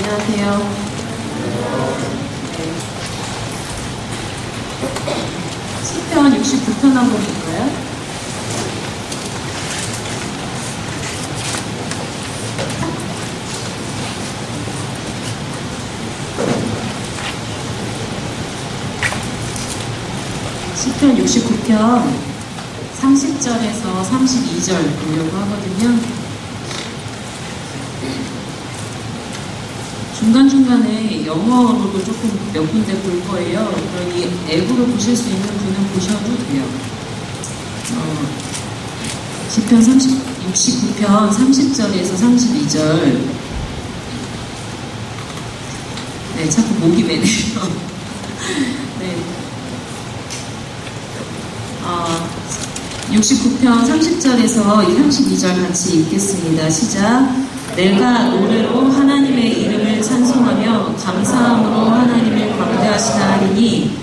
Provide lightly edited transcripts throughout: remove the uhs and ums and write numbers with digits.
안녕하세요. 시편 69편 한번 볼까요? 시편 69편 30절에서 32절 보려고 하거든요. 중간중간에 영어로도 조금 몇 군데 볼 거예요. 그러니 앱으로 보실 수 있는 분은 보셔도 돼요. 시편 69편 30절에서 32절. 네, 자꾸 목이 메네요. 네. 69편 30절에서 32절 같이 읽겠습니다. 시작. 내가 노래로 하나님의 이름을 찬송하며 감사함으로 하나님을 광대하시나 하리니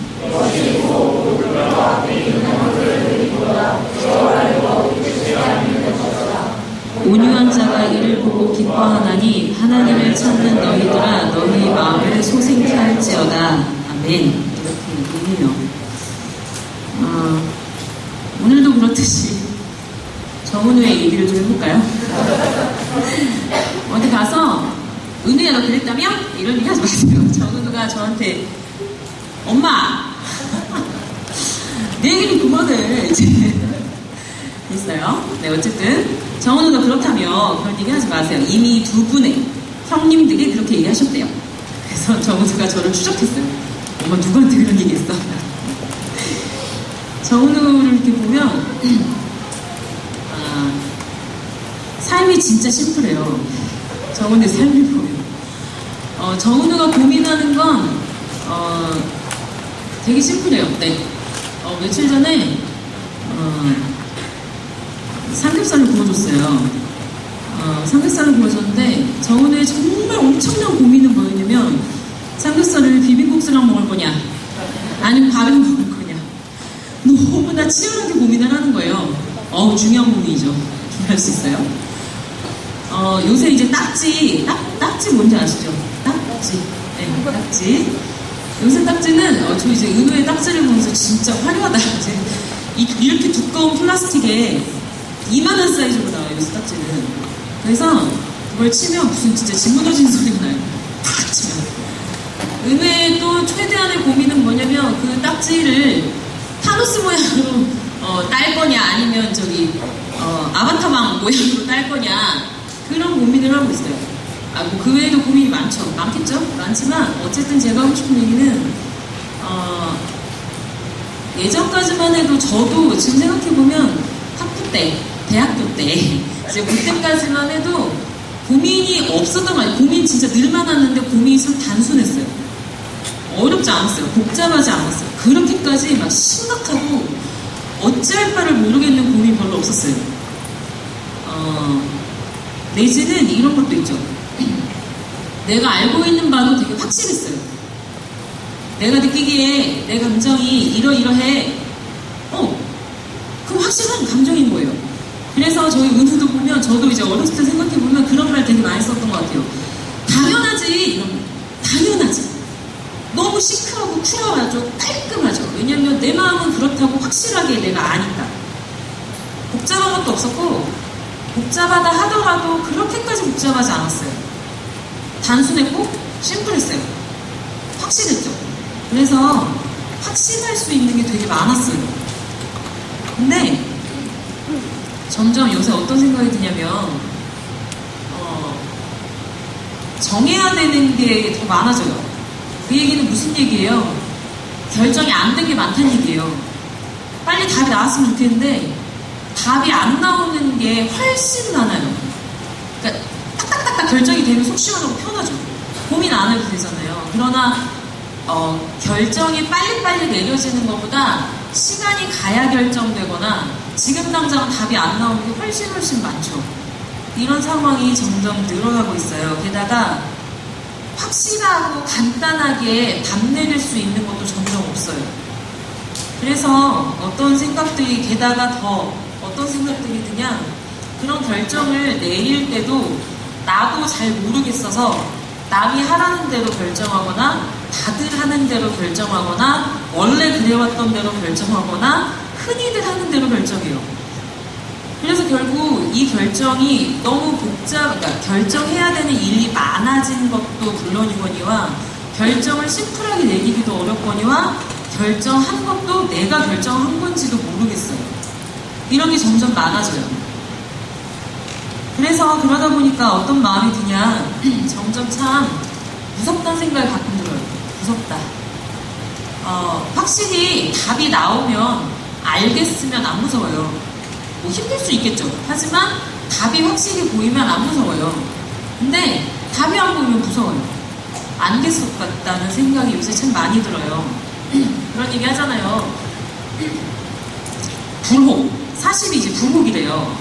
온유한 자가 이를 보고 기뻐하나니 하나님을 찾는 너희들아 너희 마음을 소생케 할지어다. 아멘. 이렇게 얘기해요. 오늘도 그렇듯이 정은우의 얘기를 좀 해볼까요? 어디 가서 은우야 너 그랬다며? 이런 얘기 하지 마세요. 정은우가 저한테 엄마 내 얘기는 그만해 이제 있어요. 네, 어쨌든 정은우가 그렇다며 그런 얘기 하지 마세요. 이미 두 분의 형님들이 그렇게 얘기하셨대요. 그래서 정은우가 저를 추적했어요. 엄마 누구한테 그런 얘기 했어? 정은우를 이렇게 보면 삶이 진짜 심플해요. 정은우의 삶을 보면 정은우가 고민하는 건 되게 심플해요. 네. 며칠 전에 삼겹살을 구워줬어요. 삼겹살을 구워줬는데 정은우의 정말 엄청난 고민은 뭐였냐면 삼겹살을 비빔국수랑 먹을 거냐 아니면 밥이랑 먹을 거냐 너무나 치열하게 고민을 하는 거예요. 중요한 고민이죠. 할 수 있어요. 요새 이제 딱지 뭔지 아시죠? 딱지. 네, 딱지. 요새 딱지는, 저 이제 은우의 딱지를 보면서 진짜 화려하다. 이렇게 두꺼운 플라스틱에 이만한 사이즈로 나와요, 요새 딱지는. 그래서 그걸 치면 무슨 진짜 집 무너지는 소리가 나요. 팍 치면. 은우의 또 최대한의 고민은 뭐냐면 그 딱지를 타노스 모양으로 딸 거냐 아니면 아바타망 모양으로 딸 거냐 그런 고민을 하고 있어요. 뭐 그 외에도 고민이 많겠죠? 많지만 어쨌든 제가 하고 싶은 얘기는 예전까지만 해도 저도 지금 생각해보면 학부 때, 대학교 때 이제 그때까지만 해도 고민이 없었던 거 아니에요. 고민 진짜 늘 많았는데 고민이 참 단순했어요. 어렵지 않았어요. 복잡하지 않았어요. 그렇게까지 막 심각하고 어찌할 바를 모르겠는 고민이 별로 없었어요. 내지는 이런 것도 있죠. 내가 알고 있는 바도 되게 확실했어요. 내가 느끼기에 내 감정이 이러이러해. 그럼 확실한 감정인 거예요. 그래서 저희 은우도 보면 저도 이제 어렸을 때 생각해보면 그런 말 되게 많이 썼던 것 같아요. 당연하지 이런 거. 당연하지. 너무 시크하고 쿨하죠. 깔끔하죠. 왜냐면 내 마음은 그렇다고 확실하게 내가 아니까. 복잡한 것도 없었고 복잡하다 하더라도 그렇게까지 복잡하지 않았어요. 단순했고 심플했어요. 확실했죠. 그래서 확신할 수 있는 게 되게 많았어요. 근데 점점 요새 어떤 생각이 드냐면 정해야 되는 게 더 많아져요. 그 얘기는 무슨 얘기예요? 결정이 안 된 게 많다는 얘기예요. 빨리 답이 나왔으면 좋겠는데 답이 안 나오는 게 훨씬 많아요. 그러니까 딱딱딱딱 결정이 되면 속 시원하고 편하죠. 고민 안 해도 되잖아요. 그러나 결정이 빨리빨리 내려지는 것보다 시간이 가야 결정되거나 지금 당장 답이 안 나오는 게 훨씬 많죠. 이런 상황이 점점 늘어나고 있어요. 게다가 확실하고 간단하게 답 내릴 수 있는 것도 점점 없어요. 그래서 어떤 생각들이 게다가 더 어떤 생각들이 드냐, 그런 결정을 내릴 때도 나도 잘 모르겠어서 남이 하라는 대로 결정하거나 다들 하는 대로 결정하거나 원래 그래왔던 대로 결정하거나 흔히들 하는 대로 결정해요. 그래서 결국 이 결정이 너무 그러니까 결정해야 되는 일이 많아진 것도 물론이거니와 결정을 심플하게 내기도 어렵거니와 결정한 것도 내가 결정한 건지도 모르겠어요. 이런 게 점점 많아져요. 그래서 그러다 보니까 어떤 마음이 드냐, 점점 참 무섭다는 생각이 가끔 들어요. 무섭다. 확실히 답이 나오면 알겠으면 안 무서워요. 뭐 힘들 수 있겠죠. 하지만 답이 확실히 보이면 안 무서워요. 근데 답이 안 보이면 무서워요. 안 될 것 같다는 생각이 요새 참 많이 들어요. 그런 얘기 하잖아요. 불혹. 40이 이제 불혹이래요.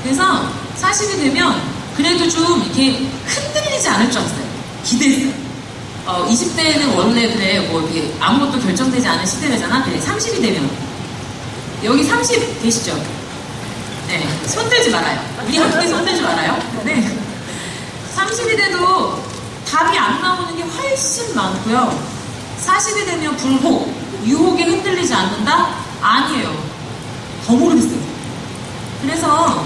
그래서 40이 되면 그래도 좀 이렇게 흔들리지 않을 줄 알았어요. 기대했어요. 20대는 원래 그래, 뭐 이렇게 아무것도 결정되지 않은 시대잖아. 그래, 30이 되면. 여기 30 계시죠? 네, 손들지 말아요. 우리 한국에 손들지 말아요. 네. 30이 돼도 답이 안 나오는 게 훨씬 많고요. 40이 되면 불혹, 유혹에 흔들리지 않는다? 아니에요. 더 모르겠어요. 그래서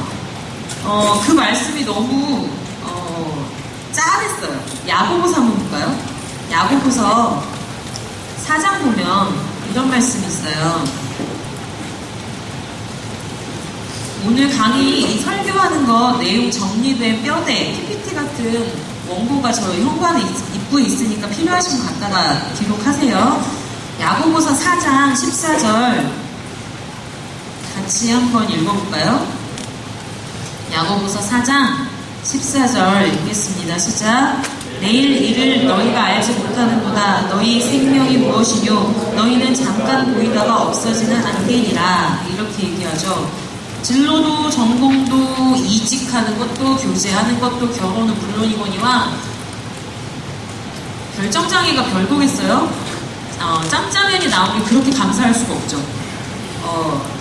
그 말씀이 너무 짠했어요. 야고보서 한번 볼까요? 야고보서 4장 보면 이런 말씀이 있어요. 오늘 강의 설교하는 거 내용 정리된 뼈대, PPT 같은 원고가 저희 현관에 입구에 있으니까 필요하시면 갖다가 기록하세요. 야고보서 4장 14절 같이 한번 읽어볼까요? 야고보서 4장 14절 읽겠습니다. 시작. 내일 일을 너희가 알지 못하는도다. 너희 생명이 무엇이뇨? 너희는 잠깐 보이다가 없어지는 안개니라. 이렇게 얘기하죠. 진로도 전공도 이직하는 것도 교제하는 것도 결혼은 물론이거니와 결정장애가 별거겠어요? 짬짜면이 나오면 그렇게 감사할 수가 없죠.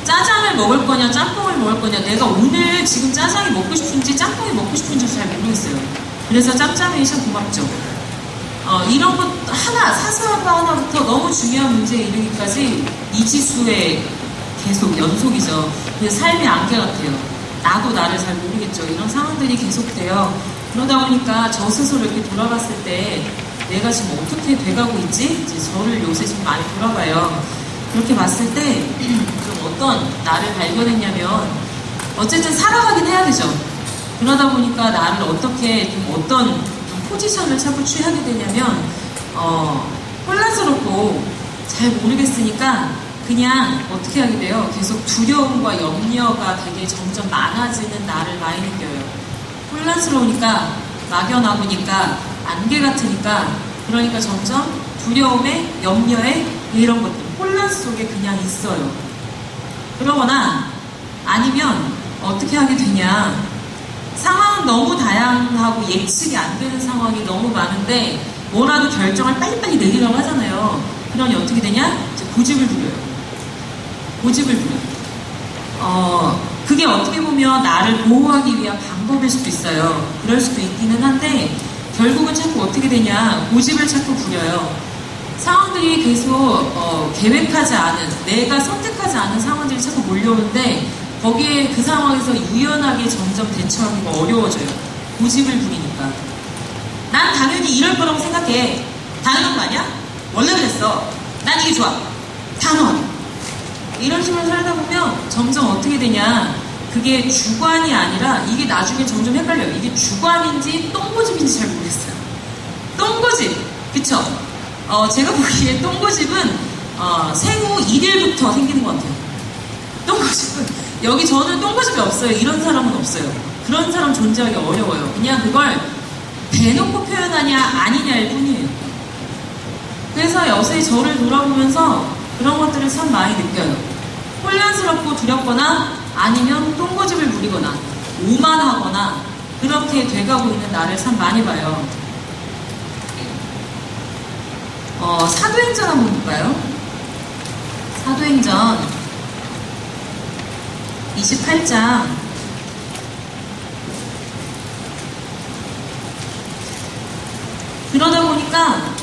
짜장을 먹을 거냐 짬뽕을 먹을 거냐 내가 오늘 지금 짜장이 먹고 싶은지 짬뽕이 먹고 싶은지 잘 모르겠어요. 그래서 짬짜면이 참 고맙죠. 이런 것 하나 사소한 거 하나부터 너무 중요한 문제에 이르기까지 이지수의 계속 연속이죠. 그래서 삶의 안개 같아요. 나도 나를 잘 모르겠죠. 이런 상황들이 계속돼요. 그러다 보니까 저 스스로 이렇게 돌아봤을 때 내가 지금 어떻게 돼가고 있지? 이제 저를 요새 좀 많이 돌아봐요. 그렇게 봤을 때 좀 어떤 나를 발견했냐면 어쨌든 살아가긴 해야 되죠. 그러다 보니까 나를 어떻게 좀 어떤 좀 포지션을 자꾸 취하게 되냐면 혼란스럽고 잘 모르겠으니까 그냥 어떻게 하게 돼요? 계속 두려움과 염려가 되게 점점 많아지는 나를 많이 느껴요. 혼란스러우니까 막연하고니까 안개 같으니까 그러니까 점점 두려움에 염려에 이런 것들 혼란 속에 그냥 있어요. 그러거나 아니면 어떻게 하게 되냐 상황은 너무 다양하고 예측이 안 되는 상황이 너무 많은데 뭐라도 결정을 빨리빨리 내리려고 하잖아요. 그러니 어떻게 되냐? 이제 고집을 부려요. 고집을 부려요. 그게 어떻게 보면 나를 보호하기 위한 방법일 수도 있어요. 그럴 수도 있기는 한데 결국은 자꾸 어떻게 되냐 고집을 자꾸 부려요. 상황들이 계속 계획하지 않은 내가 선택하지 않은 상황들이 자꾸 몰려오는데 거기에 그 상황에서 유연하게 점점 대처하기가 어려워져요. 고집을 부리니까. 난 당연히 이럴 거라고 생각해. 당연한 거 아니야? 원래 그랬어. 난 이게 좋아. 단호하게. 이런 식으로 살다 보면 점점 어떻게 되냐 그게 주관이 아니라 이게 나중에 점점 헷갈려요. 이게 주관인지 똥고집인지 잘 모르겠어요. 똥고집 그쵸? 제가 보기에 똥고집은 생후 1일부터 생기는 것 같아요. 똥고집은 여기 저는 똥고집이 없어요. 이런 사람은 없어요. 그런 사람 존재하기 어려워요. 그냥 그걸 대놓고 표현하냐 아니냐일 뿐이에요. 그래서 요새 저를 돌아보면서 그런 것들을 참 많이 느껴요. 혼란스럽고 두렵거나 아니면 똥고집을 부리거나 오만하거나 그렇게 돼가고 있는 나를 참 많이 봐요. 사도행전 한번 볼까요? 사도행전 28장 그러다 보니까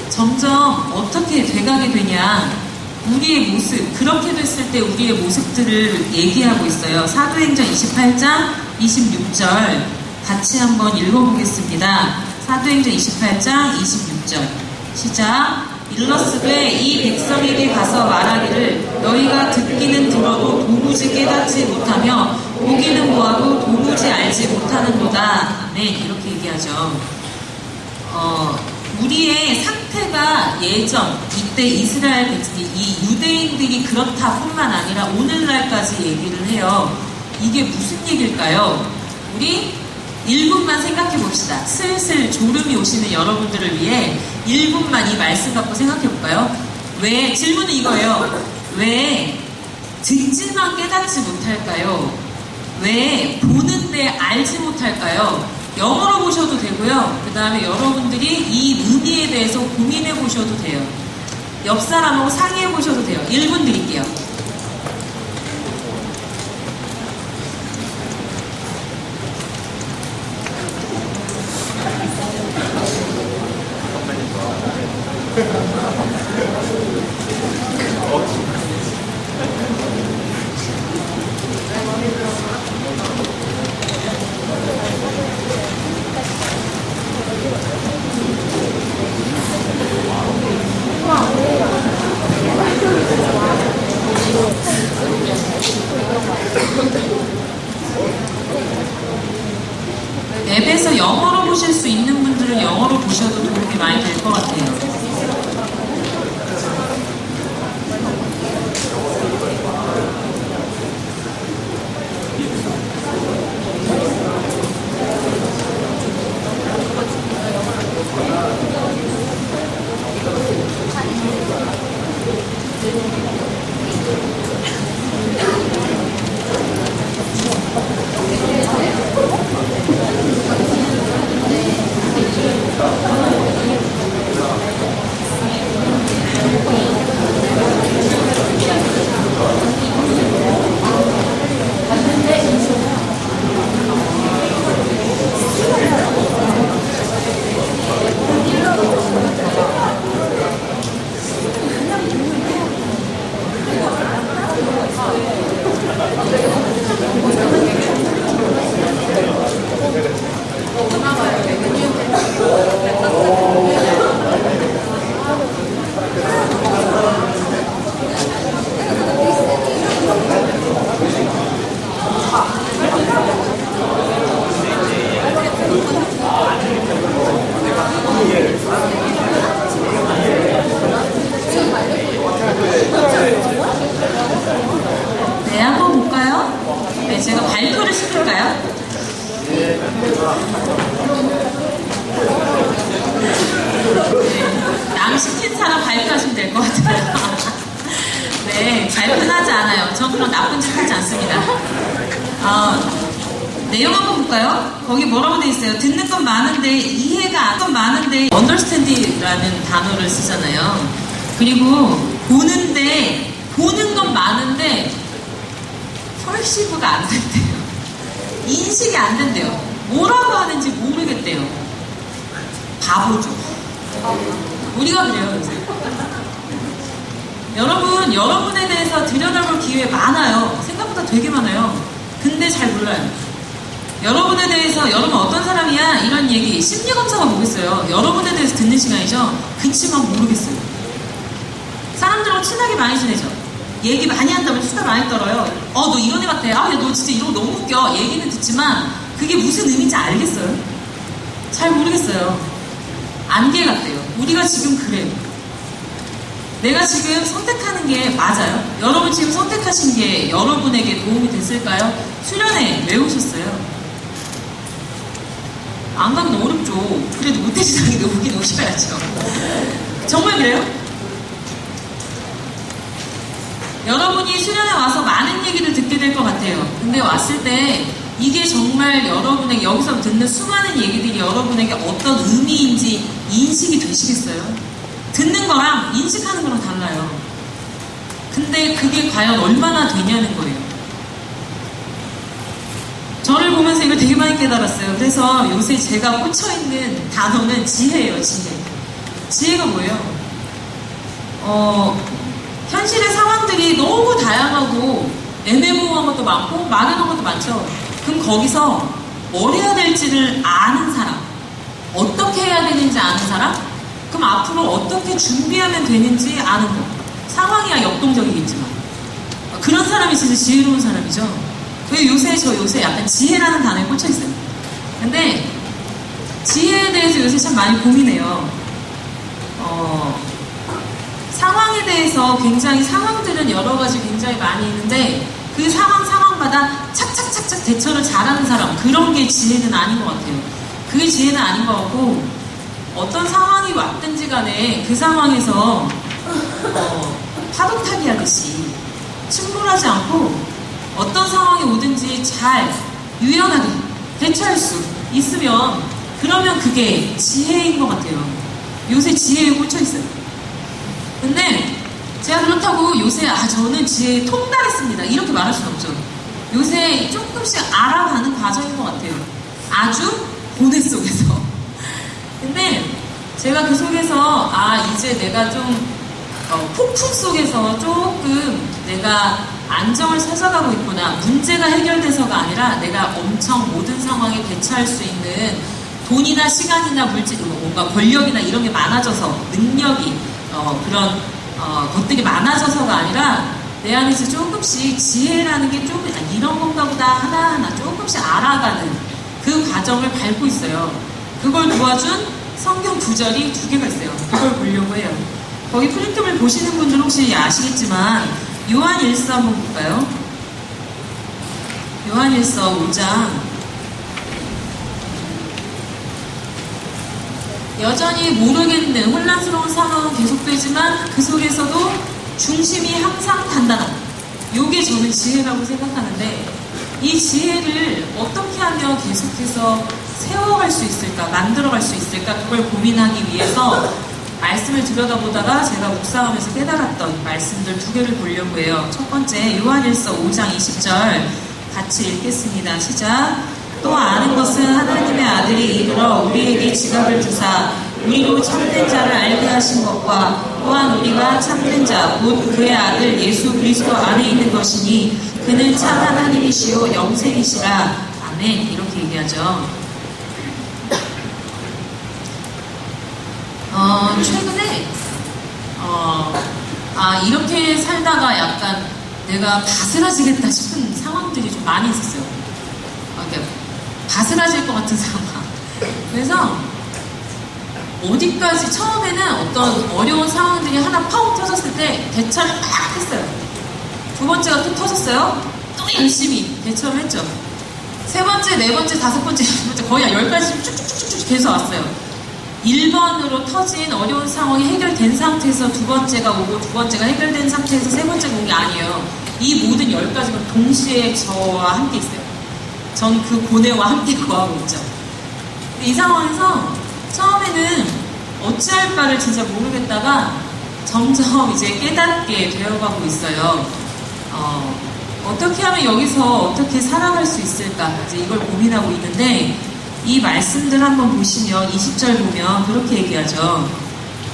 점점 어떻게 돼가게 되냐, 우리의 모습, 그렇게 됐을 때 우리의 모습들을 얘기하고 있어요. 사도행전 28장 26절 같이 한번 읽어보겠습니다. 사도행전 28장 26절 시작. 일러스되 이 백성에게 가서 말하기를 너희가 듣기는 들어도 도무지 깨닫지 못하며 보기는 보아도 도무지 알지 못하는도다. 네, 이렇게 얘기하죠. 우리의 상태가 예전 이때 이스라엘 이 유대인들이 그렇다 뿐만 아니라 오늘날까지 얘기를 해요. 이게 무슨 얘기일까요? 우리 1분만 생각해 봅시다. 슬슬 졸음이 오시는 여러분들을 위해 1분만 이 말씀 갖고 생각해 볼까요? 왜, 질문은 이거예요. 왜 듣지만 깨닫지 못할까요? 왜 보는데 알지 못할까요? 영어로 보셔도 되고요. 그 다음에 여러분들이 이 의미에 대해서 고민해 보셔도 돼요. 옆 사람하고 상의해 보셔도 돼요. 1분 드릴게요. 앱에서 영어로 보실 수 있는 분들은 영어로 보셔도 도움이 많이 될 것 같아요. 네, 한번 볼까요? 네, 제가 발표를 시킬까요? 네, 남 시킨 사람 발표하시면 될 것 같아요. 네, 발표는 하지 않아요. 전 그런 나쁜 짓 하지 않습니다. 내용 한번 볼까요? 거기 뭐라고 돼 있어요? 듣는 건 많은데 이해가 안 건 많은데 understand라는 단어를 쓰잖아요. 그리고 보는데 보는 건 많은데 perceive가 안 된대요. 인식이 안 된대요. 뭐라고 하는지 모르겠대요. 바보죠. 우리가 그래요, 요새. 여러분, 여러분에 대해서 들여다볼 기회 많아요. 생각보다 되게 많아요. 근데 잘 몰라요. 여러분에 대해서 여러분 어떤 사람이야? 이런 얘기 심리검사가 뭐겠어요? 여러분에 대해서 듣는 시간이죠. 그치만 모르겠어요. 사람들하고 친하게 많이 지내죠. 얘기 많이 한다면 수다 많이 떨어요. 너 이런 애 같아. 야, 너 진짜 이런 거 너무 웃겨. 얘기는 듣지만 그게 무슨 의미인지 알겠어요? 잘 모르겠어요. 안개 같대요. 우리가 지금 그래요. 내가 지금 선택하는 게 맞아요? 여러분 지금 선택하신 게 여러분에게 도움이 됐을까요? 수련회 왜 오셨어요? 안 가긴 어렵죠. 그래도 모태신앙이 오긴 오셔야죠. 정말 그래요? 여러분이 수련회 와서 많은 얘기를 듣게 될 것 같아요. 근데 왔을 때 이게 정말 여러분에게 여기서 듣는 수많은 얘기들이 여러분에게 어떤 의미인지 인식이 되시겠어요? 듣는 거랑 인식하는 거랑 달라요. 근데 그게 과연 얼마나 되냐는 거예요. 저를 보면서 이걸 되게 많이 깨달았어요. 그래서 요새 제가 꽂혀있는 단어는 지혜예요, 지혜. 지혜가 뭐예요? 현실의 상황들이 너무 다양하고 애매모호한 것도 많고 막연한 것도 많죠. 그럼 거기서 뭘 해야 될지를 아는 사람, 어떻게 해야 되는지 아는 사람, 그럼 앞으로 어떻게 준비하면 되는지 아는 거. 상황이야 역동적이겠지만 그런 사람이 진짜 지혜로운 사람이죠. 저 요새 약간 지혜라는 단어에 꽂혀있어요. 근데 지혜에 대해서 요새 참 많이 고민해요. 상황에 대해서 굉장히 상황들은 여러 가지 굉장히 많이 있는데 그 상황마다 착착착착 대처를 잘하는 사람, 그런 게 지혜는 아닌 것 같아요. 그게 지혜는 아닌 것 같고, 어떤 상황이 왔든지 간에 그 상황에서 파도 타기 하듯이 침몰하지 않고 어떤 상황이 오든지 잘 유연하게 대처할 수 있으면, 그러면 그게 지혜인 것 같아요. 요새 지혜에 꽂혀있어요. 근데 제가 그렇다고 요새 저는 지혜에 통달했습니다 이렇게 말할 수는 없죠. 요새 조금씩 알아가는 과정인 것 같아요. 아주 고뇌 속에서. 근데 제가 그 속에서 이제 내가 좀 폭풍 속에서 조금 내가 안정을 찾아가고 있구나. 문제가 해결돼서가 아니라 내가 엄청 모든 상황에 대처할 수 있는 돈이나 시간이나 물질, 뭔가 권력이나 이런 게 많아져서, 능력이 그런 것들이 많아져서가 아니라 내 안에서 조금씩 지혜라는 게 좀 이런 건가 보다 하나하나 조금씩 알아가는 그 과정을 밟고 있어요. 그걸 도와준 성경 구절이 2개가 있어요. 그걸 보려고 해요. 거기 프린트를 보시는 분들 혹시 아시겠지만 요한일서 한번 볼까요? 요한일서 5장. 여전히 모르겠는 혼란스러운 상황은 계속되지만 그 속에서도 중심이 항상 단단하다. 요게 저는 지혜라고 생각하는데, 이 지혜를 어떻게 하면 계속해서 세워갈 수 있을까, 만들어갈 수 있을까, 그걸 고민하기 위해서 말씀을 들여다보다가 제가 묵상하면서 깨달았던 말씀들 2개를 보려고 해요. 첫 번째, 요한일서 5장 20절 같이 읽겠습니다. 시작. 또 아는 것은 하나님의 아들이 이르러 우리에게 지각을 주사 우리로 참된 자를 알게 하신 것과 또한 우리가 참된 자 곧 그의 아들 예수 그리스도 안에 있는 것이니 그는 참 하나님이시요 영생이시라. 아멘. 이렇게 얘기하죠. 최근에 이렇게 살다가 약간 내가 바스라지겠다 싶은 상황들이 좀 많이 있었어요. 바스라질 것 같은 상황. 그래서 어디까지, 처음에는 어떤 어려운 상황들이 하나 펑 터졌을 때 대처를 막 했어요. 2번째가 또 터졌어요. 또 열심히 대처를 했죠. 3번째, 4번째, 5번째, 6번째 거의 10가지 쭉쭉쭉쭉 계속 왔어요. 1번으로 터진 어려운 상황이 해결된 상태에서 2번째가 오고 2번째가 해결된 상태에서 3번째가 온 게 아니에요. 이 모든 10가지가 동시에 저와 함께 있어요. 전 그 고뇌와 함께 거하고 있죠. 근데 이 상황에서 처음에는 어찌할 바를 진짜 모르겠다가 점점 이제 깨닫게 되어가고 있어요. 어떻게 하면 여기서 어떻게 살아갈 수 있을까, 이제 이걸 고민하고 있는데, 이 말씀들 한번 보시면 20절 보면 그렇게 얘기하죠.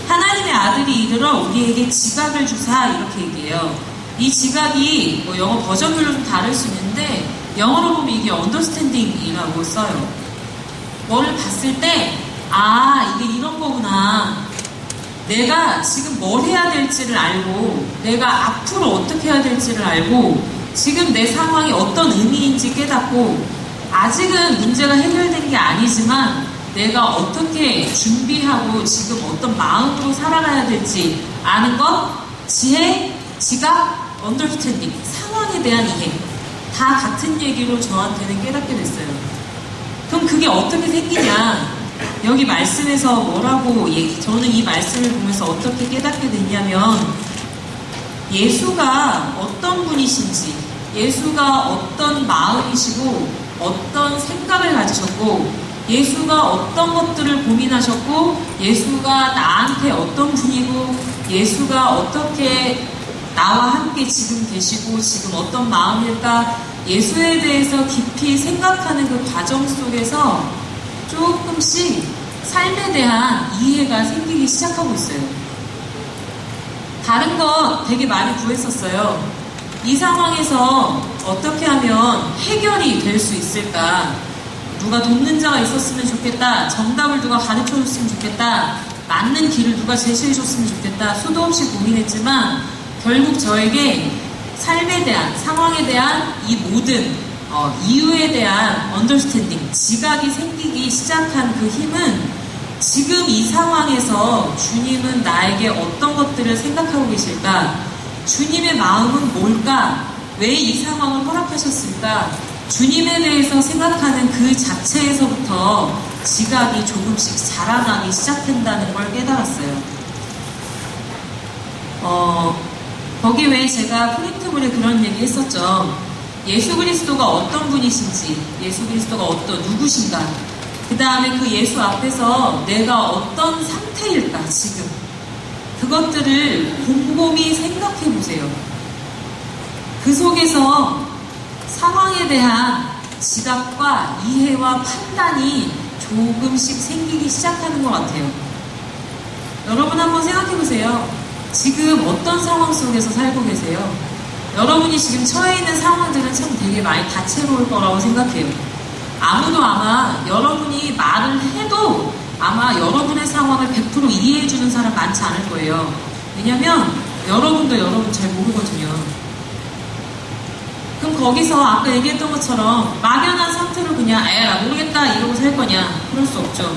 하나님의 아들이 이르러 우리에게 지각을 주사, 이렇게 얘기해요. 이 지각이 뭐 영어 버전별로 좀 다를 수 있는데 영어로 보면 이게 understanding이라고 써요. 뭐를 봤을 때 이게 이런 거구나. 내가 지금 뭘 해야 될지를 알고, 내가 앞으로 어떻게 해야 될지를 알고, 지금 내 상황이 어떤 의미인지 깨닫고, 아직은 문제가 해결된 게 아니지만 내가 어떻게 준비하고 지금 어떤 마음으로 살아가야 될지 아는 것, 지혜, 지각, understanding, 상황에 대한 이해, 다 같은 얘기로 저한테는 깨닫게 됐어요. 그럼 그게 어떻게 생기냐? 여기 말씀에서 뭐라고 저는 이 말씀을 보면서 어떻게 깨닫게 됐냐면, 예수가 어떤 분이신지, 예수가 어떤 마음이시고 어떤 생각을 가지셨고, 예수가 어떤 것들을 고민하셨고, 예수가 나한테 어떤 분이고, 예수가 어떻게 나와 함께 지금 계시고 지금 어떤 마음일까, 예수에 대해서 깊이 생각하는 그 과정 속에서 조금씩 삶에 대한 이해가 생기기 시작하고 있어요. 다른 것 되게 많이 구했었어요. 이 상황에서 어떻게 하면 해결이 될 수 있을까? 누가 돕는 자가 있었으면 좋겠다. 정답을 누가 가르쳐줬으면 좋겠다. 맞는 길을 누가 제시해줬으면 좋겠다. 수도 없이 고민했지만 결국 저에게 삶에 대한, 상황에 대한 이 모든 이유에 대한 언더스탠딩, 지각이 생기기 시작한 그 힘은 지금 이 상황에서 주님은 나에게 어떤 것들을 생각하고 계실까? 주님의 마음은 뭘까? 왜 이 상황을 허락하셨을까? 주님에 대해서 생각하는 그 자체에서부터 지각이 조금씩 자라나기 시작한다는 걸 깨달았어요. 거기 왜 제가 프린트물에 그런 얘기 했었죠. 예수 그리스도가 어떤 분이신지, 예수 그리스도가 누구신가, 그 다음에 그 예수 앞에서 내가 어떤 상태일까, 지금. 그것들을 곰곰이 생각해 보세요. 그 속에서 상황에 대한 지각과 이해와 판단이 조금씩 생기기 시작하는 것 같아요. 여러분 한번 생각해 보세요. 지금 어떤 상황 속에서 살고 계세요? 여러분이 지금 처해 있는 상황들은 참 되게 많이 다채로울 거라고 생각해요. 아무도 아마 여러분이 말을 해도 아마 여러분의 상황을 100% 이해해주는 사람 많지 않을 거예요. 왜냐면 여러분도 여러분 잘 모르거든요. 그럼 거기서 아까 얘기했던 것처럼 막연한 상태로 그냥 나 모르겠다 이러고 살 거냐? 그럴 수 없죠.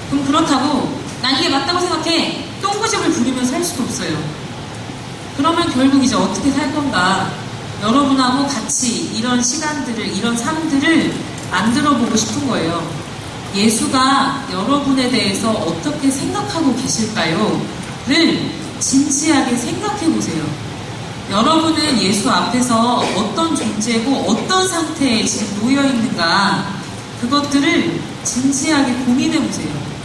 그럼 그렇다고 난 이게 맞다고 생각해 똥구집을 부리면 살 수도 없어요. 그러면 결국 이제 어떻게 살 건가? 여러분하고 같이 이런 시간들을, 이런 삶들을 만들어 보고 싶은 거예요. 예수가 여러분에 대해서 어떻게 생각하고 계실까요? 를 진지하게 생각해 보세요. 여러분은 예수 앞에서 어떤 존재고 어떤 상태에 지금 놓여 있는가, 그것들을 진지하게 고민해 보세요.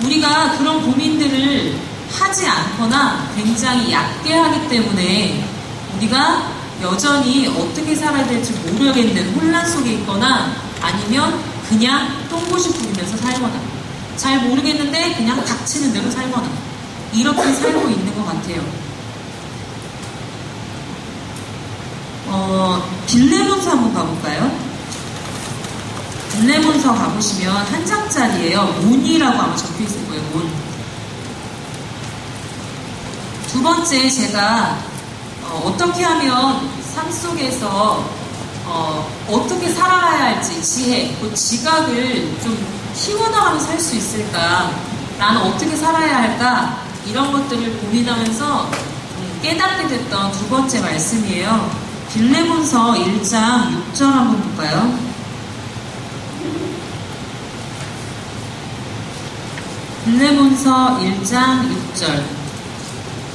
우리가 그런 고민들을 하지 않거나 굉장히 얕게 하기 때문에 우리가 여전히 어떻게 살아야 될지 모르겠는 혼란 속에 있거나 아니면 그냥 똥고시 부리면서 살거나 잘 모르겠는데 그냥 닥치는 대로 살거나 이렇게 살고 있는 것 같아요. 빌레몬서 한번 가볼까요? 빌레몬서 가보시면 한 장짜리예요. 몬이라고 아마 적혀있을 거예요. 몬. 두 번째, 제가 어떻게 하면 삶 속에서 어떻게 살아가야 할지 지혜, 그 지각을 좀 키워나가며 살 수 있을까, 나는 어떻게 살아야 할까, 이런 것들을 고민하면서 깨닫게 됐던 두 번째 말씀이에요. 빌레몬서 1장 6절 한번 볼까요? 빌레몬서 1장 6절.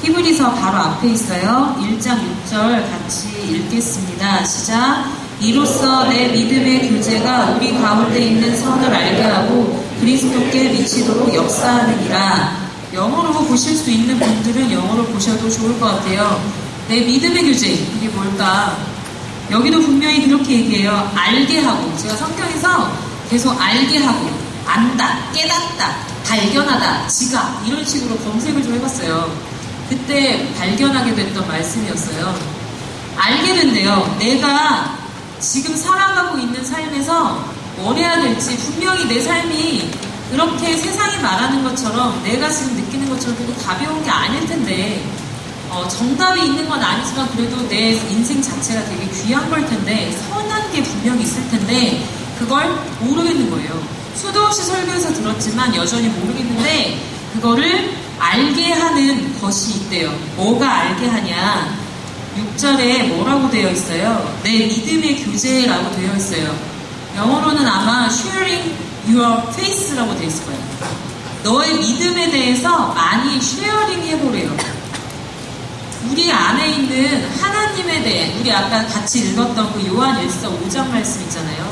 히브리서 바로 앞에 있어요. 1장 6절 같이 읽겠습니다. 시작. 이로써 내 믿음의 교제가 우리 가운데 있는 선을 알게 하고 그리스도께 미치도록 역사하느니라. 영어로 보실 수 있는 분들은 영어로 보셔도 좋을 것 같아요. 내 믿음의 교제, 이게 뭘까? 여기도 분명히 그렇게 얘기해요. 알게 하고. 제가 성경에서 계속 알게 하고, 안다, 깨닫다, 발견하다, 지각, 이런 식으로 검색을 좀 해봤어요. 그때 발견하게 됐던 말씀이었어요. 알게 된대요. 내가 지금 살아가고 있는 삶에서 뭘 해야 될지, 분명히 내 삶이 그렇게 세상이 말하는 것처럼 내가 지금 느끼는 것처럼 그렇게 가벼운 게 아닐 텐데, 정답이 있는 건 아니지만 그래도 내 인생 자체가 되게 귀한 걸 텐데, 선한 게 분명히 있을 텐데 그걸 모르겠는 거예요. 수도 없이 설교에서 들었지만 여전히 모르겠는데 그거를 알게 하는 것이 있대요. 뭐가 알게 하냐? 6절에 뭐라고 되어 있어요? 내 믿음의 교제라고 되어 있어요. 영어로는 아마 sharing your faith라고 되어 있을 거예요. 너의 믿음에 대해서 많이 쉐어링 해보래요. 우리 안에 있는 하나님에 대해, 우리 아까 같이 읽었던 그 요한일서 5장 말씀 있잖아요.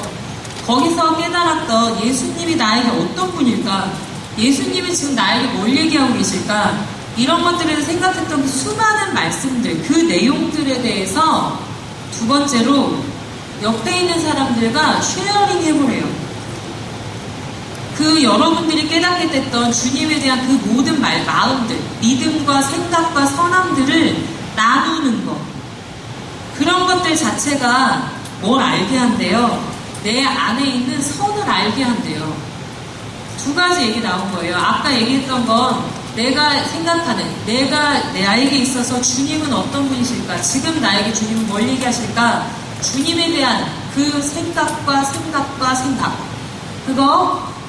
거기서 깨달았던 예수님이 나에게 어떤 분일까? 예수님이 지금 나에게 뭘 얘기하고 계실까? 이런 것들을 생각했던 그 수많은 말씀들, 그 내용들에 대해서 두 번째로 옆에 있는 사람들과 쉐어링 해보래요. 그 여러분들이 깨닫게 됐던 주님에 대한 그 모든 마음들, 믿음과 생각과 선함들을 나누는 것. 그런 것들 자체가 뭘 알게 한대요. 내 안에 있는 선을 알게 한대요. 두 가지 얘기 나온 거예요. 아까 얘기했던 건 내가 생각하는, 내가 나에게 있어서 주님은 어떤 분이실까? 지금 나에게 주님은 뭘 얘기하실까? 주님에 대한 그 생각.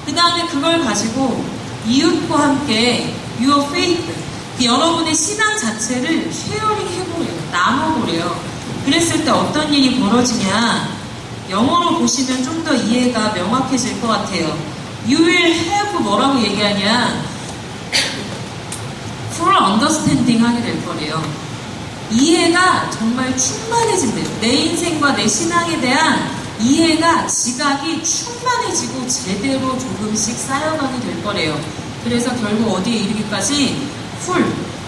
그 다음에 그걸 가지고 이웃과 함께 your faith, 여러분의 신앙 자체를 쉐어링 해보래요. 나눠보래요. 그랬을 때 어떤 일이 벌어지냐? 영어로 보시면 좀 더 이해가 명확해질 것 같아요. You will have 뭐라고 얘기하냐? full understanding 하게 될 거래요. 이해가 정말 충만해진대요. 내 인생과 내 신앙에 대한 이해가 지각이 충만해지고 제대로 조금씩 쌓여가게 될 거래요. 그래서 결국 어디에 이르기까지 풀,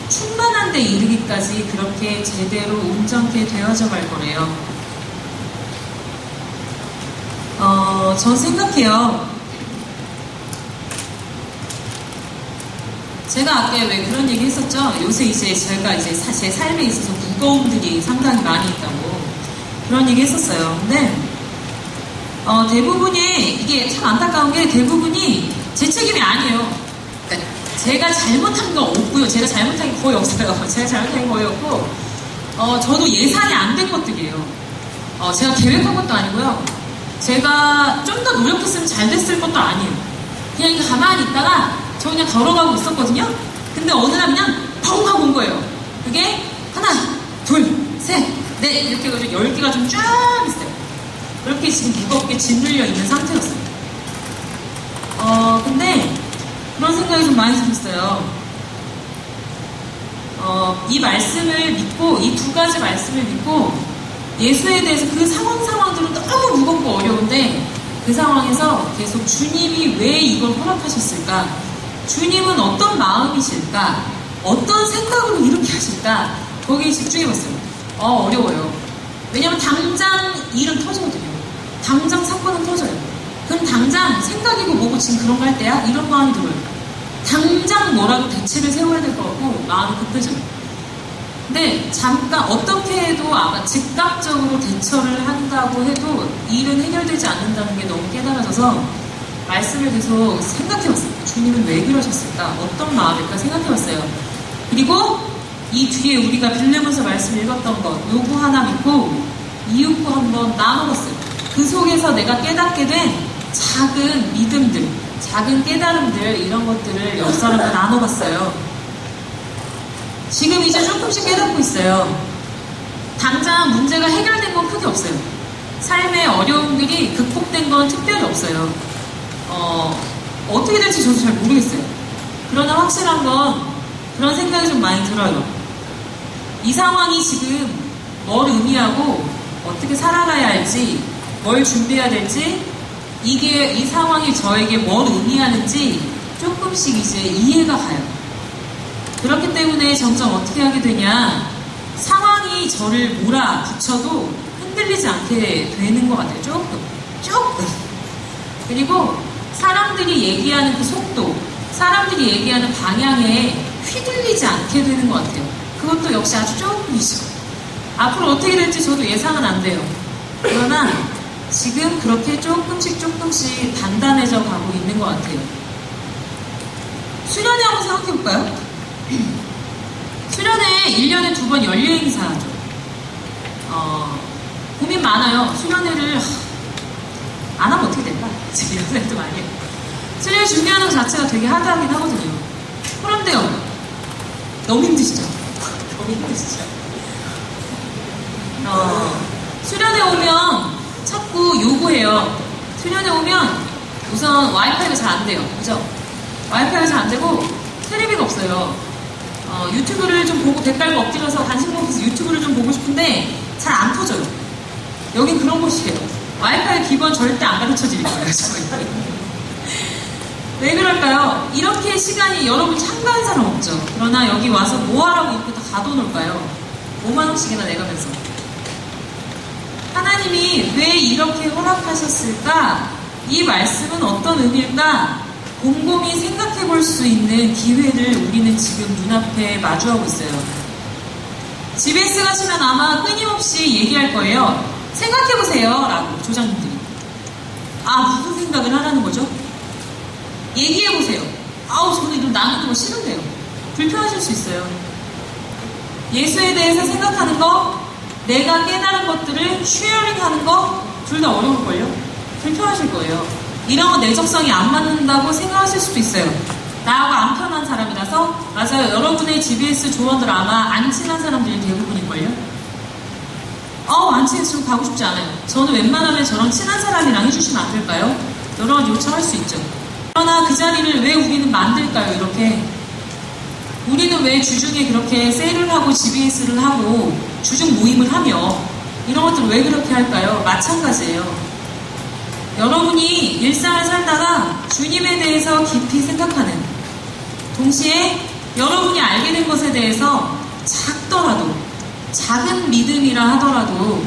충만한 데 이르기까지 그렇게 제대로 온전케 되어져 갈 거래요. 전 생각해요. 제가 아까 왜 그런 얘기 했었죠? 요새 이제 제가 이제 제 삶에 있어서 무거움들이 상당히 많이 있다고 그런 얘기 했었어요. 근데 대부분이 이게 참 안타까운 게 대부분이 제 책임이 아니에요. 그러니까 제가 잘못한 건 없고요. 제가 잘못한 게 거의 없어요. 제가 잘못한 게 거의 없고 저도 예상이 안 된 것들이에요. 제가 계획한 것도 아니고요. 제가 좀 더 노력했으면 잘 됐을 것도 아니에요. 그냥 이렇게 가만히 있다가 저 그냥 걸어가고 있었거든요. 근데 어느 날 그냥 펑 하고 온 거예요. 그게 하나, 둘, 셋, 넷 이렇게 해가지고 10개가 좀 쫙 있어요. 그렇게 지금 무겁게 짓눌려 있는 상태였어요. 근데 그런 생각이 좀 많이 들었어요. 이 말씀을 믿고, 이 두 가지 말씀을 믿고 예수에 대해서 그 상황들은 너무 무겁고 어려운데 그 상황에서 계속 주님이 왜 이걸 허락하셨을까? 주님은 어떤 마음이실까? 어떤 생각으로 이렇게 하실까? 거기에 집중해봤어요. 어려워요. 왜냐면 당장 일은 터지거든요. 당장 사건은 터져요. 그럼 당장 생각이고 뭐고 지금 그런 거 할 때야? 이런 마음이 들어요. 당장 뭐라도 대책을 세워야 될 것 같고 마음이 급해져요. 근데 잠깐 어떻게 해도 아마 즉각적으로 대처를 한다고 해도 일은 해결되지 않는다는 게 너무 깨달아져서 말씀을 계속 생각해봤어요. 주님은 왜 그러셨을까? 어떤 마음일까 생각해봤어요. 그리고 이 뒤에 우리가 빌레몬서 말씀 읽었던 것 요거 하나 믿고 이웃과 한번 나눠봤어요. 그 속에서 내가 깨닫게 된 작은 믿음들, 작은 깨달음들 이런 것들을 옆 사람과 나눠봤어요. 지금 이제 조금씩 깨닫고 있어요. 당장 문제가 해결된 건 크게 없어요. 삶의 어려움들이 극복된 건 특별히 없어요. 어떻게 될지 저도 잘 모르겠어요. 그러나 확실한 건 그런 생각이 좀 많이 들어요. 이 상황이 지금 뭘 의미하고 어떻게 살아가야 할지, 뭘 준비해야 될지, 이 상황이 저에게 뭘 의미하는지 조금씩 이제 이해가 가요. 그렇기 때문에 점점 어떻게 하게 되냐, 상황이 저를 몰아붙여도 흔들리지 않게 되는 것 같아요. 조금. 그리고 사람들이 얘기하는 그 속도, 사람들이 얘기하는 방향에 휘둘리지 않게 되는 것 같아요. 그것도 역시 아주 조금이죠. 앞으로 어떻게 될지 저도 예상은 안 돼요. 그러나 지금 그렇게 조금씩 단단해져 가고 있는 것 같아요. 수련회 한번 생각해볼까요? 수련회 1년에 2번 연례 행사하죠. 고민 많아요. 수련회를 안 하면 어떻게 될까? 지금 이런 생각도 많이 해요. 수련회 준비하는 것 자체가 되게 하드하긴 하거든요. 그런데요, 너무 힘드시죠? 너무 힘드시죠? 수련회 오면 자꾸 요구해요. 수련회 오면 우선 와이파이가 잘 안 돼요. 그죠? 와이파이가 잘 안 되고 테레비가 없어요. 유튜브를 좀 보고 댓글과 엎드려서 간식 먹으면서 유튜브를 좀 보고 싶은데 잘 안 터져요. 여긴 그런 곳이에요. 와이파이 기본 절대 안 가르쳐질 거예요. 왜 그럴까요? 이렇게 시간이 여러분 참가한 사람 없죠. 그러나 여기 와서 뭐하라고 이렇게 다 가둬놓을까요? 5만 원씩이나 내가면서. 하나님이 왜 이렇게 허락하셨을까? 이 말씀은 어떤 의미일까? 곰곰이 생각해 볼 수 있는 기회를 우리는 지금 눈앞에 마주하고 있어요. GBS 가시면 아마 끊임없이 얘기할 거예요. 생각해 보세요 라고 조장님들이. 무슨 생각을 하라는 거죠? 얘기해 보세요. 저는 이런 나누는 거 싫은데요. 불편하실 수 있어요. 예수에 대해서 생각하는 거, 내가 깨달은 것들을 쉐어링하는 거, 둘 다 어려울걸요? 불편하실 거예요. 이런 거 내적성이 안 맞는다고 생각하실 수도 있어요. 나하고 안 편한 사람이라서. 맞아요. 여러분의 GBS 조원들 아마 안 친한 사람들이 대부분일걸요? 안 친해서 가고 싶지 않아요. 저는 웬만하면 저랑 친한 사람이랑 해주시면 안 될까요? 여러 가지 요청할 수 있죠. 그러나 그 자리를 왜 우리는 만들까요? 이렇게. 우리는 왜 주중에 그렇게 세일을 하고 GBS를 하고 주중 모임을 하며 이런 것들을 왜 그렇게 할까요? 마찬가지예요. 여러분이 일상을 살다가 주님에 대해서 깊이 생각하는 동시에 여러분이 알게 된 것에 대해서 작더라도 작은 믿음이라 하더라도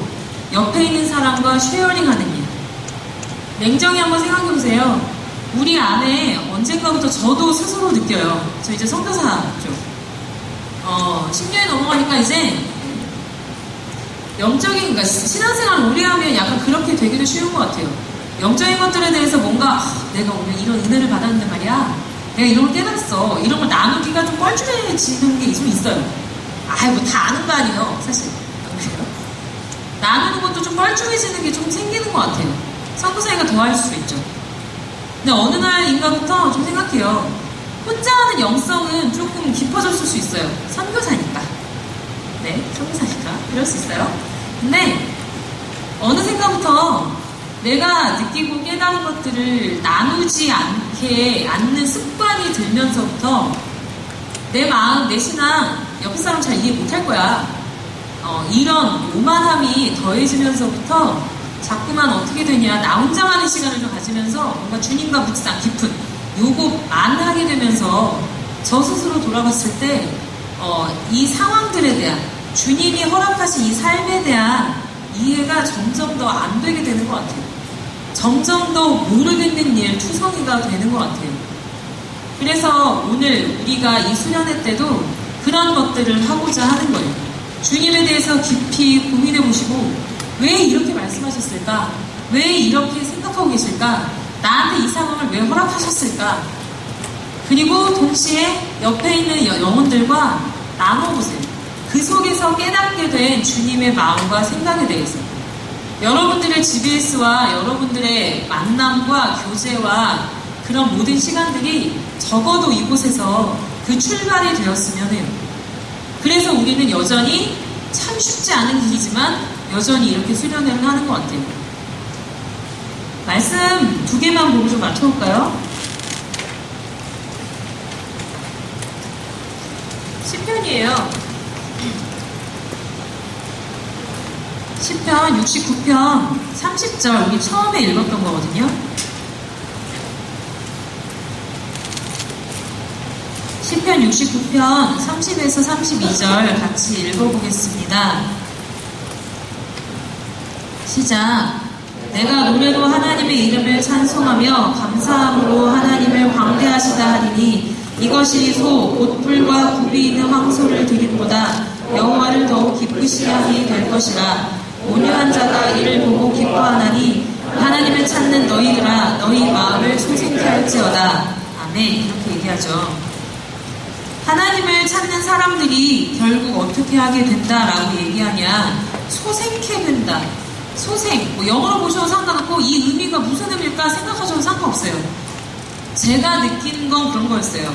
옆에 있는 사람과 쉐어링하는 일. 냉정히 한번 생각해보세요. 우리 안에 언젠가부터 저도 스스로 느껴요. 저 이제 선교사죠. 10년이 넘어가니까 이제 영적인, 그러니까 신앙생활 오래 하면 약간 그렇게 되기도 쉬운 것 같아요. 영적인 것들에 대해서 뭔가 내가 오늘 이런 은혜를 받았는데 말이야. 내가 이런 걸 깨달았어. 이런 걸 나누기가 좀 뻘쭘해지는 게 좀 있어요. 뭐 다 아는 거 아니에요, 사실. 나누는 것도 좀 뻘쭘해지는 게 좀 생기는 것 같아요. 선교사니까 더 할 수 있죠. 근데 어느 날인가부터 좀 생각해요. 혼자 하는 영성은 조금 깊어졌을 수 있어요. 선교사니까. 네, 선교사니까. 그럴 수 있어요. 근데 어느샌가부터 내가 느끼고 깨달은 것들을 나누지 않는 습관이 들면서부터 내 마음, 내 신앙 옆에 사람 잘 이해 못할 거야. 이런 오만함이 더해지면서부터 자꾸만 어떻게 되냐, 나 혼자만의 시간을 좀 가지면서 뭔가 주님과 묵상 깊은 요것만 하게 되면서 저 스스로 돌아봤을 때 이 상황들에 대한, 주님이 허락하신 이 삶에 대한 이해가 점점 더 안 되게 되는 것 같아요. 점점 더 모르겠는 일, 투성이가 되는 것 같아요. 그래서 오늘 우리가 이 수련회 때도 그런 것들을 하고자 하는 거예요. 주님에 대해서 깊이 고민해 보시고, 왜 이렇게 말씀하셨을까? 왜 이렇게 생각하고 계실까? 나한테 이 상황을 왜 허락하셨을까? 그리고 동시에 옆에 있는 영혼들과 나눠보세요. 그 속에서 깨닫게 된 주님의 마음과 생각에 대해서. 여러분들의 GBS와 여러분들의 만남과 교제와 그런 모든 시간들이 적어도 이곳에서 그 출발이 되었으면 해요. 그래서 우리는 여전히 참 쉽지 않은 길이지만 여전히 이렇게 수련회를 하는 것 같아요. 말씀 두 개만 보고 좀 맞춰볼까요? 시편이에요. 시편 69편 30절, 우리 처음에 읽었던 거거든요. 시편 69편 30에서 32절 같이 읽어보겠습니다. 시작. 내가 노래로 하나님의 이름을 찬송하며 감사함으로 하나님을 광대하시다 하리니 이것이 소, 봇불과 굽이 있는 황소를 드림보다 여호와를 더욱 기쁘시게 하게 될 것이라. 온유한 자가 이를 보고 기뻐하나니 하나님을 찾는 너희들아 너희 마음을 소생케 할지어다. 아멘. 이렇게 얘기하죠. 하나님을 찾는 사람들이 결국 어떻게 하게 된다라고 얘기하냐, 소생케 된다. 소생, 영어로 보셔도 상관없고 이 의미가 무슨 의미일까 생각하셔도 상관없어요. 제가 느낀 건 그런 거였어요.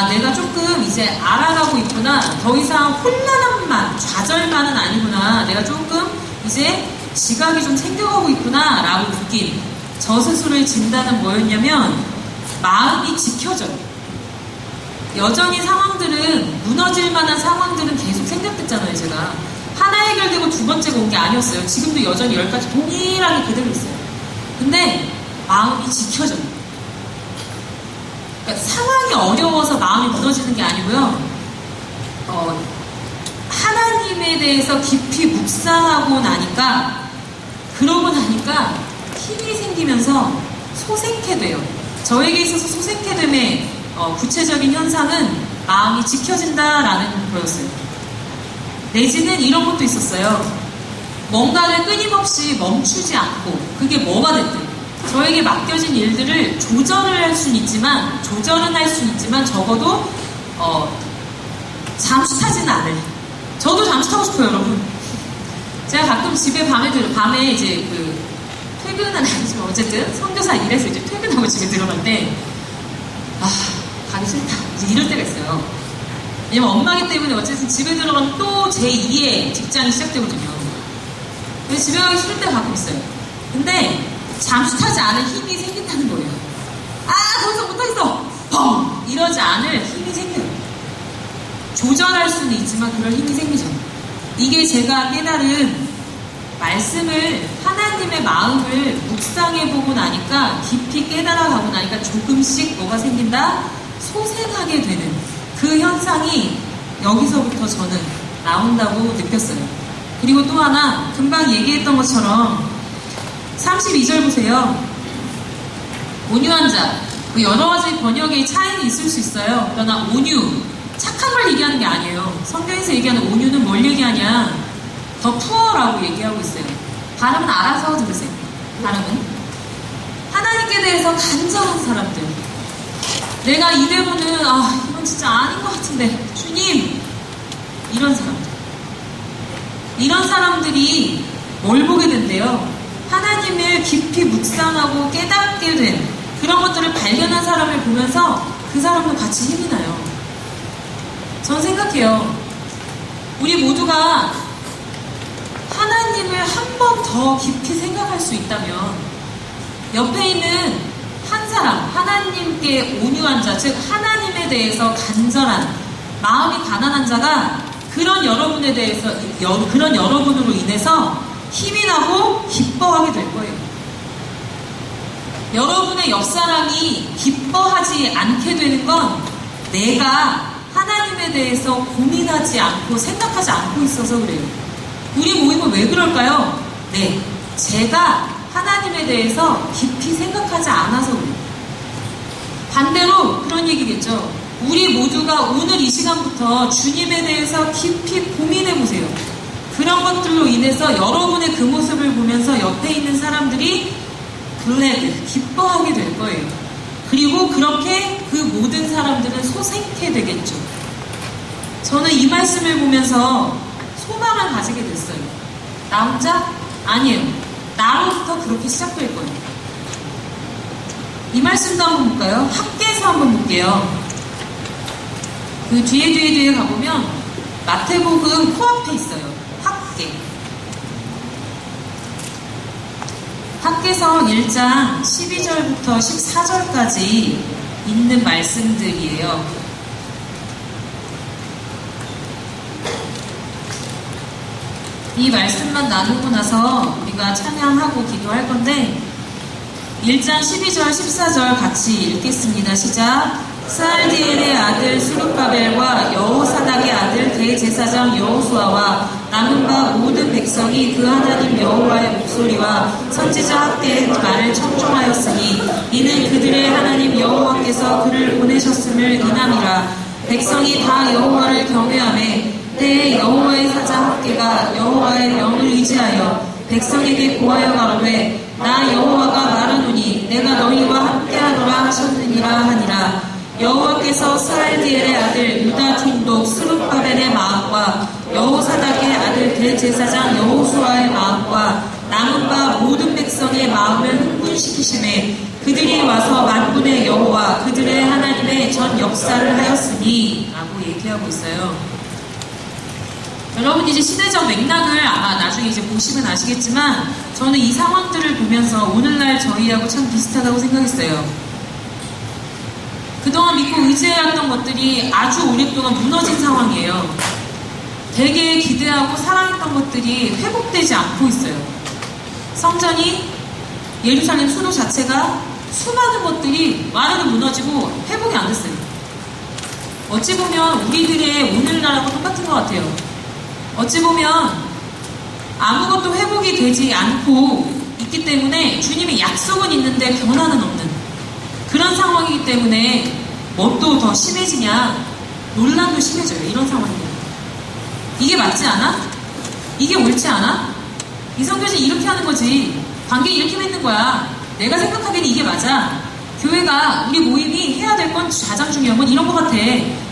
내가 조금 이제 알아가고 있구나. 더 이상 혼란함만, 좌절만은 아니구나. 내가 조금 이제 지각이 좀 생겨가고 있구나 라고 느낀 저 스스로의 진단은 뭐였냐면, 마음이 지켜져요. 여전히 상황들은, 무너질 만한 상황들은 계속 생겼댔잖아요. 제가 하나 해결되고 두 번째가 온 게 아니었어요. 지금도 여전히 10가지 동일하게 그대로 있어요. 근데 마음이 지켜져요. 그러니까 상황이 어려워서 마음이 무너지는 게 아니고요. 하나님에 대해서 깊이 묵상하고 나니까 그러고 나니까 힘이 생기면서 소생케 돼요. 저에게 있어서 소생케 됨의 구체적인 현상은 마음이 지켜진다라는 거였어요. 내지는 이런 것도 있었어요. 뭔가를 끊임없이 멈추지 않고 그게 뭐가 됐든 저에게 맡겨진 일들을 조절은 할 수는 있지만 적어도 잠수 타지는 않을. 저도 잠수 타고 싶어요, 여러분. 제가 가끔 집에 밤에 이제 퇴근은 아니지만 어쨌든 선교사 일해서 이제 퇴근하고 집에 들어갈 때 가기 싫다 이제 이럴 때가 있어요. 왜냐면 엄마기 때문에 어쨌든 집에 들어가면 또 제2의 직장이 시작되거든요. 그래서 집에 가기 싫을 때가 가끔 있어요. 근데 잠수 타지 않을 힘이 생긴다는 거예요. 더 이상 못하겠어! 펑! 이러지 않을 힘이 생겨요. 조절할 수는 있지만 그럴 힘이 생기죠. 이게 제가 깨달은 말씀을 하나님의 마음을 묵상해보고 나니까 깊이 깨달아가고 나니까 조금씩 뭐가 생긴다? 소생하게 되는 그 현상이 여기서부터 저는 나온다고 느꼈어요. 그리고 또 하나 금방 얘기했던 것처럼 32절 보세요. 온유한 자. 여러 가지 번역의 차이는 있을 수 있어요. 그러나 온유, 착한 걸 얘기하는 게 아니에요. 성경에서 얘기하는 온유는 뭘 얘기하냐? 더 푸어라고 얘기하고 있어요. 발음은 알아서 들으세요. 발음은 하나님께 대해서 간절한 사람들. 내가 이 대로는 이건 진짜 아닌 것 같은데 주님, 이런 사람들. 이런 사람들이 뭘 보게 된대요? 하나님을 깊이 묵상하고 깨닫게 된 그런 것들을 발견한 사람을 보면서 그 사람도 같이 힘이 나요. 전 생각해요. 우리 모두가 하나님을 한 번 더 깊이 생각할 수 있다면 옆에 있는 한 사람, 하나님께 온유한 자, 즉 하나님에 대해서 간절한 마음이 가난한 자가 그런 여러분에 대해서 그런 여러분으로 인해서 힘이 나고 기뻐하게 될 거예요. 여러분의 옆사람이 기뻐하지 않게 되는 건 내가 하나님에 대해서 고민하지 않고 생각하지 않고 있어서 그래요. 우리 모임은 왜 그럴까요? 네, 제가 하나님에 대해서 깊이 생각하지 않아서 그래요. 반대로 그런 얘기겠죠. 우리 모두가 오늘 이 시간부터 주님에 대해서 깊이 고민해보세요. 그런 것들로 인해서 여러분의 그 모습을 보면서 옆에 있는 사람들이 기뻐하게 될 거예요. 그리고 그렇게 그 모든 사람들은 소생케 되겠죠. 저는 이 말씀을 보면서 소망을 가지게 됐어요. 나 혼자? 아니에요. 나로부터 그렇게 시작될 거예요. 이 말씀도 한번 볼까요? 학계에서 한번 볼게요. 그 뒤에 가보면 마태복음 코앞에 있어요. 학개서 1장 12절부터 14절까지 있는 말씀들이에요. 이 말씀만 나누고 나서 우리가 찬양하고 기도할 건데 1장 12절 14절 같이 읽겠습니다. 시작. 스알디엘의 아들 스룹바벨과 여호사닥의 아들 대제사장 여호수아와 남은 바 모든 백성이 그 하나님 여호와의 목소리와 선지자 학개의 말을 청종하였으니 이는 그들의 하나님 여호와께서 그를 보내셨음을 인함이라. 백성이 다 여호와를 경외하매 때에 여호와의 사자 학개가 여호와의 명을 의지하여 백성에게 고하여 가로되 나 여호와가 말하노니 내가 너희와 함께하노라 하셨느니라 하니라. 여호와께서 스알디엘의 아들 유다 총독 스룹바벨의 마음과 여호사닥의 아들 대제사장 여호수아의 마음과 남은 바 모든 백성의 마음을 흥분시키심에 그들이 와서 만군의 여호와 그들의 하나님의 전 역사를 하였으니 라고 얘기하고 있어요. 여러분 이제 시대적 맥락을 아마 나중에 이제 보시면 아시겠지만 저는 이 상황들을 보면서 오늘날 저희하고 참 비슷하다고 생각했어요. 그동안 믿고 의지해왔던 것들이 아주 오랫동안 무너진 상황이에요. 되게 기대하고 사랑했던 것들이 회복되지 않고 있어요. 성전이 예루살렘 수도 자체가 수많은 것들이 완전히 무너지고 회복이 안 됐어요. 어찌 보면 우리들의 오늘날하고 똑같은 것 같아요. 어찌 보면 아무것도 회복이 되지 않고 있기 때문에 주님의 약속은 있는데 변화는 없는 그런 상황이기 때문에 뭣도 더 심해지냐? 논란도 심해져요. 이런 상황이에요. 이게 맞지 않아? 이게 옳지 않아? 이성교진 이렇게 하는 거지. 관계 이렇게 맺는 거야. 내가 생각하기에는 이게 맞아. 교회가 우리 모임이 해야 될 건 가장 중요한 건 이런 것 같아.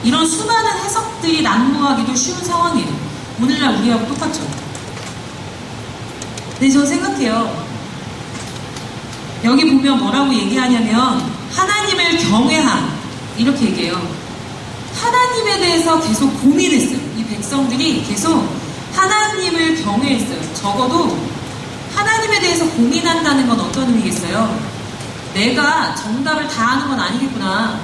이런 수많은 해석들이 난무하기도 쉬운 상황이에요. 오늘날 우리하고 똑같죠. 근데 저는 생각해요. 여기 보면 뭐라고 얘기하냐면 하나님을 경외함 이렇게 얘기해요. 하나님에 대해서 계속 고민했어요. 이 백성들이 계속 하나님을 경외했어요. 적어도 하나님에 대해서 고민한다는 건 어떤 의미겠어요? 내가 정답을 다 아는 건 아니겠구나.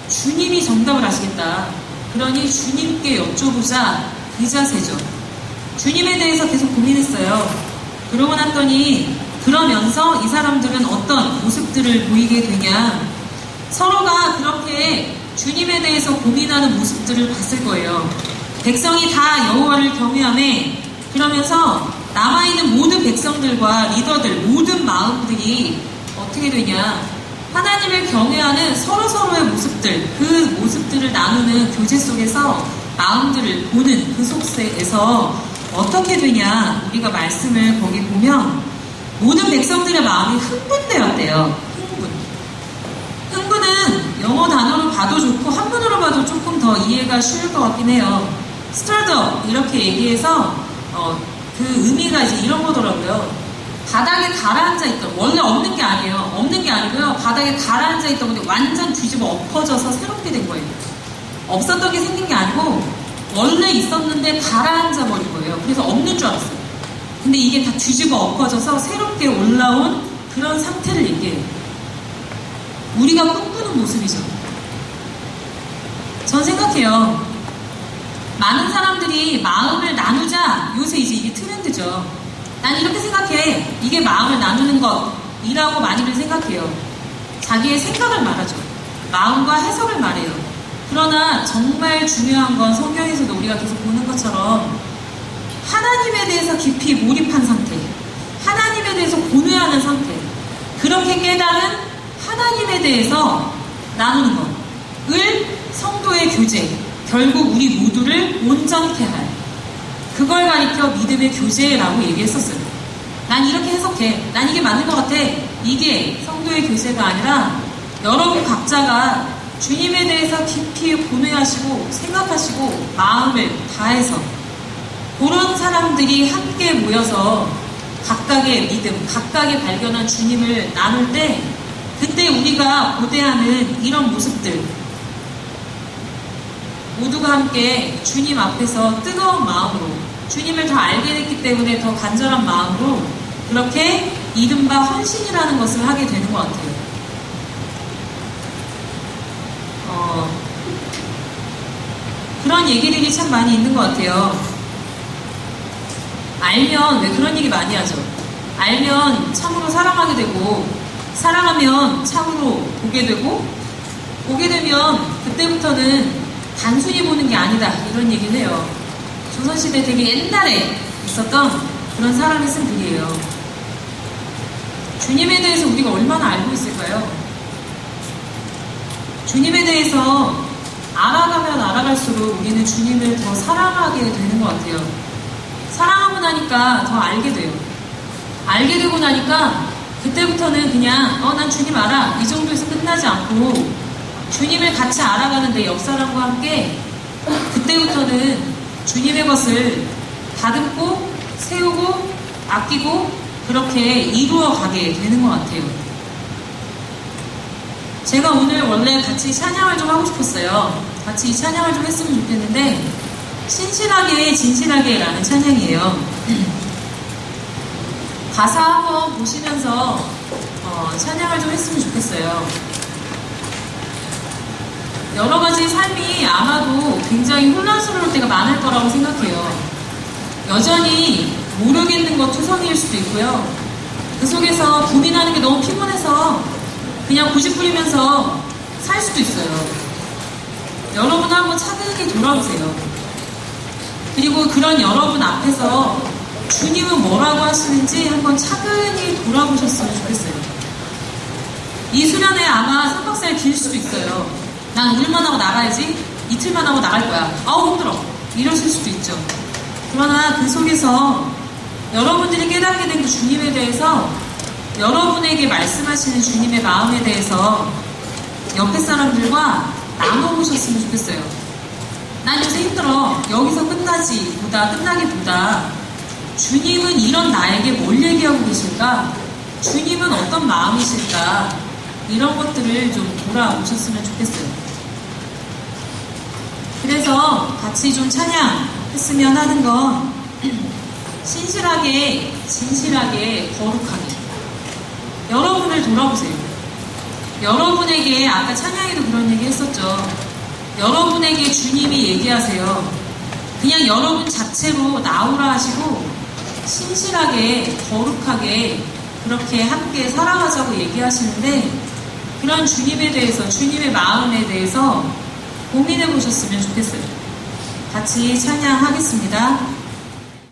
주님이 정답을 아시겠다. 그러니 주님께 여쭤보자. 그 자세죠. 주님에 대해서 계속 고민했어요. 그러고 났더니 그러면서 이 사람들은 어떤 모습들을 보이게 되냐. 서로가 그렇게 주님에 대해서 고민하는 모습들을 봤을 거예요. 백성이 다 여호와를 경외하며 그러면서 남아있는 모든 백성들과 리더들 모든 마음들이 어떻게 되냐. 하나님을 경외하는 서로서로의 모습들 그 모습들을 나누는 교제 속에서 마음들을 보는 그 속에서 어떻게 되냐. 우리가 말씀을 거기 보면 모든 백성들의 마음이 흥분되었대요. 흥분은 영어 단어로 봐도 좋고 한문으로 봐도 조금 더 이해가 쉬울 것 같긴 해요. stirred up 이렇게 얘기해서 그 의미가 이제 이런 거더라고요. 바닥에 가라앉아 있던 원래 없는 게 아니에요. 없는 게 아니고요. 바닥에 가라앉아 있던 건데 완전 뒤집어 엎어져서 새롭게 된 거예요. 없었던 게 생긴 게 아니고 원래 있었는데 가라앉아 버린 거예요. 그래서 없는 줄 알았어요. 근데 이게 다 뒤집어 엎어져서 새롭게 올라온 그런 상태를 얘기해요. 우리가 꿈꾸는 모습이죠. 전 생각해요. 많은 사람들이 마음을 나누자. 요새 이제 이게 트렌드죠. 난 이렇게 생각해. 이게 마음을 나누는 것이라고 많이들 생각해요. 자기의 생각을 말하죠. 마음과 해석을 말해요. 그러나 정말 중요한 건 성경에서도 우리가 계속 보는 것처럼 하나님에 대해서 깊이 몰입한 상태, 하나님에 대해서 고뇌하는 상태, 그렇게 깨달은 하나님에 대해서 나누는 것을 성도의 교제, 결국 우리 모두를 온전케 할 그걸 가리켜 믿음의 교제라고 얘기했었어요. 난 이렇게 해석해. 난 이게 맞는 것 같아. 이게 성도의 교제가 아니라 여러분 각자가 주님에 대해서 깊이 고뇌하시고 생각하시고 마음을 다해서 그런 사람들이 함께 모여서 각각의 믿음, 각각의 발견한 주님을 나눌 때 그때 우리가 고대하는 이런 모습들 모두가 함께 주님 앞에서 뜨거운 마음으로 주님을 더 알게 됐기 때문에 더 간절한 마음으로 그렇게 이른바 헌신이라는 것을 하게 되는 것 같아요. 그런 얘기들이 참 많이 있는 것 같아요. 알면 왜 그런 얘기 많이 하죠. 알면 참으로 사랑하게 되고 사랑하면 참으로 보게 되고 보게 되면 그때부터는 단순히 보는 게 아니다 이런 얘기를 해요. 조선시대 되게 옛날에 있었던 그런 사람이 쓴 글이에요. 주님에 대해서 우리가 얼마나 알고 있을까요? 주님에 대해서 알아가면 알아갈수록 우리는 주님을 더 사랑하게 되는 것 같아요. 사랑하고 나니까 더 알게 돼요. 알게 되고 나니까 그때부터는 그냥 난 주님 알아 이 정도에서 끝나지 않고 주님을 같이 알아가는 내 옆사람과 함께 그때부터는 주님의 것을 다듬고 세우고 아끼고 그렇게 이루어가게 되는 것 같아요. 제가 오늘 원래 같이 찬양을 좀 하고 싶었어요. 같이 찬양을 좀 했으면 좋겠는데 신실하게 진실하게 라는 찬양이에요. 가사 한번 보시면서 찬양을 좀 했으면 좋겠어요. 여러 가지 삶이 아마도 굉장히 혼란스러울 때가 많을 거라고 생각해요. 여전히 모르겠는 것 투성이일 수도 있고요. 그 속에서 고민하는 게 너무 피곤해서 그냥 고집부리면서 살 수도 있어요. 여러분 한번 차분하게 돌아보세요. 그리고 그런 여러분 앞에서 주님은 뭐라고 하시는지 한번 차근히 돌아보셨으면 좋겠어요. 이 수련회 아마 3박 4일 길 수도 있어요. 난 오늘만 하고 나가야지, 이틀만 하고 나갈 거야. 아우 힘들어. 이러실 수도 있죠. 그러나 그 속에서 여러분들이 깨닫게 된 그 주님에 대해서, 여러분에게 말씀하시는 주님의 마음에 대해서 옆에 사람들과 나눠보셨으면 좋겠어요. 난 요새 힘들어. 여기서 끝나기보다 주님은 이런 나에게 뭘 얘기하고 계실까? 주님은 어떤 마음이실까? 이런 것들을 좀 돌아오셨으면 좋겠어요. 그래서 같이 좀 찬양했으면 하는 건 신실하게, 진실하게, 거룩하게 여러분을 돌아보세요. 여러분에게, 아까 찬양에도 그런 얘기 했었죠. 여러분에게 주님이 얘기하세요. 그냥 여러분 자체로 나오라 하시고 신실하게, 거룩하게 그렇게 함께 살아가자고 얘기하시는데, 그런 주님에 대해서, 주님의 마음에 대해서 고민해 보셨으면 좋겠어요. 같이 찬양하겠습니다.